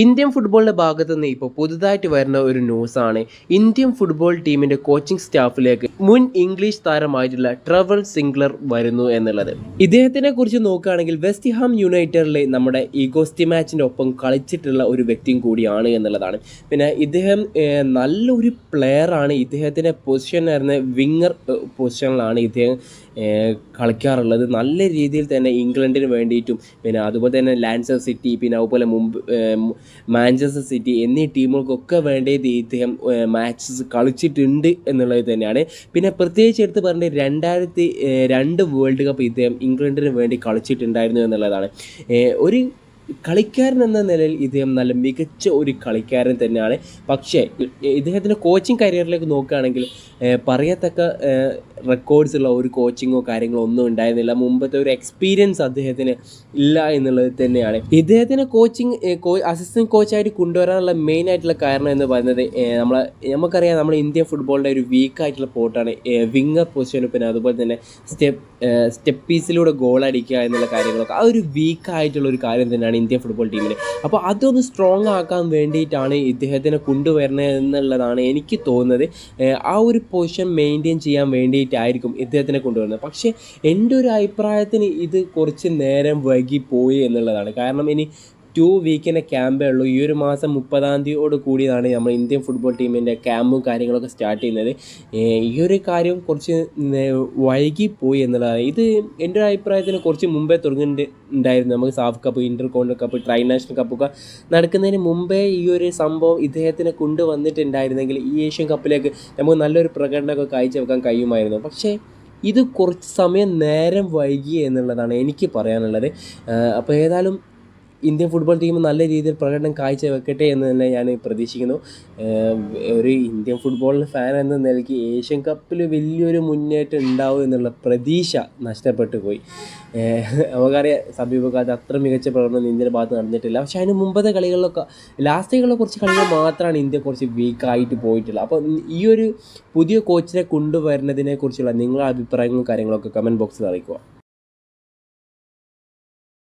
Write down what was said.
Indian ഫുട്ബോളിൻ്റെ ഭാഗത്തു നിന്ന് ഇപ്പോൾ പുതുതായിട്ട് വരുന്ന ഒരു ന്യൂസാണ് ഇന്ത്യൻ ഫുട്ബോൾ ടീമിൻ്റെ കോച്ചിങ് സ്റ്റാഫിലേക്ക് മുൻ ഇംഗ്ലീഷ് താരമായിട്ടുള്ള ട്രെവർ സിംഗ്ലർ വരുന്നു എന്നുള്ളത്. ഇദ്ദേഹത്തിനെ കുറിച്ച് നോക്കുകയാണെങ്കിൽ വെസ്റ്റ് ഹാം യുണൈറ്റഡിലെ നമ്മുടെ ഈഗോസ്റ്റിമാച്ചിൻ്റെ ഒപ്പം കളിച്ചിട്ടുള്ള ഒരു വ്യക്തിയും കൂടിയാണ് എന്നുള്ളതാണ്. പിന്നെ ഇദ്ദേഹം നല്ലൊരു പ്ലെയറാണ്. ഇദ്ദേഹത്തിൻ്റെ പൊസിഷൻ ആയിരുന്ന വിങ്ങർ പൊസിഷനിലാണ് ഇദ്ദേഹം കളിക്കാറുള്ളത്. നല്ല രീതിയിൽ തന്നെ ഇംഗ്ലണ്ടിന് വേണ്ടിയിട്ടും പിന്നെ അതുപോലെ തന്നെ ലാൻസർ സിറ്റി പിന്നെ അതുപോലെ മാഞ്ചസ്റ്റർ സിറ്റി എന്നീ ടീമുകൾക്കൊക്കെ വേണ്ടി ഇദ്ദേഹം മാച്ചസ് കളിച്ചിട്ടുണ്ട് എന്നുള്ളത് തന്നെയാണ്. പിന്നെ പ്രത്യേകിച്ച് എടുത്ത് പറഞ്ഞ 2002 വേൾഡ് കപ്പ് ഇദ്ദേഹം ഇംഗ്ലണ്ടിന് വേണ്ടി കളിച്ചിട്ടുണ്ടായിരുന്നു എന്നുള്ളതാണ്. ഒരു കളിക്കാരൻ എന്ന നിലയിൽ ഇദ്ദേഹം നല്ല മികച്ച ഒരു കളിക്കാരൻ തന്നെയാണ്. പക്ഷേ ഇദ്ദേഹത്തിൻ്റെ കോച്ചിങ് കരിയറിലേക്ക് നോക്കുകയാണെങ്കിൽ പറയത്തക്ക റെക്കോർഡ്സ് ഉള്ള ഒരു കോച്ചിങ്ങോ കാര്യങ്ങളോ ഒന്നും ഉണ്ടായിരുന്നില്ല. മുമ്പത്തെ ഒരു എക്സ്പീരിയൻസ് അദ്ദേഹത്തിന് ഇല്ല എന്നുള്ളത് തന്നെയാണ്. ഇദ്ദേഹത്തിനെ അസിസ്റ്റൻറ്റ് കോച്ചായിട്ട് കൊണ്ടുവരാനുള്ള മെയിൻ ആയിട്ടുള്ള കാരണം എന്ന് പറയുന്നത് നമുക്കറിയാം നമ്മൾ ഇന്ത്യൻ ഫുട്ബോളിൻ്റെ ഒരു വീക്കായിട്ടുള്ള പോർട്ടാണ് വിങ്ങർ പൊസിഷനും പിന്നെ അതുപോലെ തന്നെ സ്റ്റെപ്പ് പീസിലൂടെ ഗോൾ അടിക്കുക എന്നുള്ള കാര്യങ്ങളൊക്കെ ആ ഒരു വീക്കായിട്ടുള്ള ഒരു കാര്യം തന്നെയാണ് ഇന്ത്യൻ ഫുട്ബോൾ ടീമിന്. അപ്പോൾ അതൊന്ന് സ്ട്രോങ് ആക്കാൻ വേണ്ടിയിട്ടാണ് ഇദ്ദേഹത്തിനെ കൊണ്ടുവരുന്നത് എന്നുള്ളതാണ് എനിക്ക് തോന്നുന്നത്. ആ ഒരു പൊസിഷൻ മെയിൻറ്റെയിൻ ചെയ്യാൻ വേണ്ടിയിട്ടായിരിക്കും ഇദ്ദേഹത്തിനെ കൊണ്ടുവരുന്നത്. പക്ഷേ എൻ്റെ ഒരു അഭിപ്രായത്തിന് ഇത് കുറച്ച് നേരം വൈകിപ്പോയി എന്നുള്ളതാണ്. കാരണം ഇനി 2 വീക്കിൻ്റെ ക്യാമ്പേ ഉള്ളൂ. ഈ ഒരു മാസം 30-ാം തീയതിയോട് കൂടിയാണ് നമ്മൾ ഇന്ത്യൻ ഫുട്ബോൾ ടീമിൻ്റെ ക്യാമ്പും കാര്യങ്ങളൊക്കെ സ്റ്റാർട്ട് ചെയ്യുന്നത്. ഈ ഒരു കാര്യം കുറച്ച് വൈകിപ്പോയി എന്നുള്ളതാണ്. ഇത് എൻ്റെ ഒരു അഭിപ്രായത്തിന് കുറച്ച് മുമ്പേ തുടങ്ങിയിട്ടുണ്ടായിരുന്നു. നമുക്ക് സാഫ് കപ്പ്, ഇൻ്റർ കോണ്ടിനൽ കപ്പ്, ട്രൈ നാഷണൽ കപ്പൊക്കെ നടക്കുന്നതിന് മുമ്പേ ഈ ഒരു സംഭവം ഇദ്ദേഹത്തിനെ കൊണ്ടുവന്നിട്ടുണ്ടായിരുന്നെങ്കിൽ ഈ ഏഷ്യൻ കപ്പിലേക്ക് നമുക്ക് നല്ലൊരു പ്രകടനമൊക്കെ കാഴ്ചവെക്കാൻ കഴിയുമായിരുന്നു. പക്ഷേ ഇത് കുറച്ച് സമയം നേരം വൈകി എന്നുള്ളതാണ് എനിക്ക് പറയാനുള്ളത്. അപ്പോൾ ഏതായാലും ഇന്ത്യൻ ഫുട്ബോൾ ടീം നല്ല രീതിയിൽ പ്രകടനം കാഴ്ചവെക്കട്ടെ എന്ന് തന്നെ ഞാൻ പ്രതീക്ഷിക്കുന്നു. ഒരു ഇന്ത്യൻ ഫുട്ബോളിന് ഫാൻ എന്ന നിലയ്ക്ക് ഏഷ്യൻ കപ്പിൽ വലിയൊരു മുന്നേറ്റം ഉണ്ടാവും എന്നുള്ള പ്രതീക്ഷ നഷ്ടപ്പെട്ടു പോയി. നമുക്കറിയാം സമീപകാലത്ത് അത്ര മികച്ച പ്രകടനം ഇന്ത്യയുടെ ഭാഗത്ത് നടന്നിട്ടില്ല. പക്ഷേ അതിന് മുമ്പത്തെ കളികളിലൊക്കെ ലാസ്റ്റുകളിലെ കുറച്ച് കളികൾ മാത്രമാണ് ഇന്ത്യ കുറച്ച് വീക്കായിട്ട് പോയിട്ടുള്ളത്. അപ്പോൾ ഈ ഒരു പുതിയ കോച്ചിനെ കൊണ്ടുവരുന്നതിനെ കുറിച്ചുള്ള നിങ്ങളുടെ അഭിപ്രായങ്ങളും കാര്യങ്ങളൊക്കെ കമൻറ്റ് ബോക്സിൽ അറിയിക്കുക.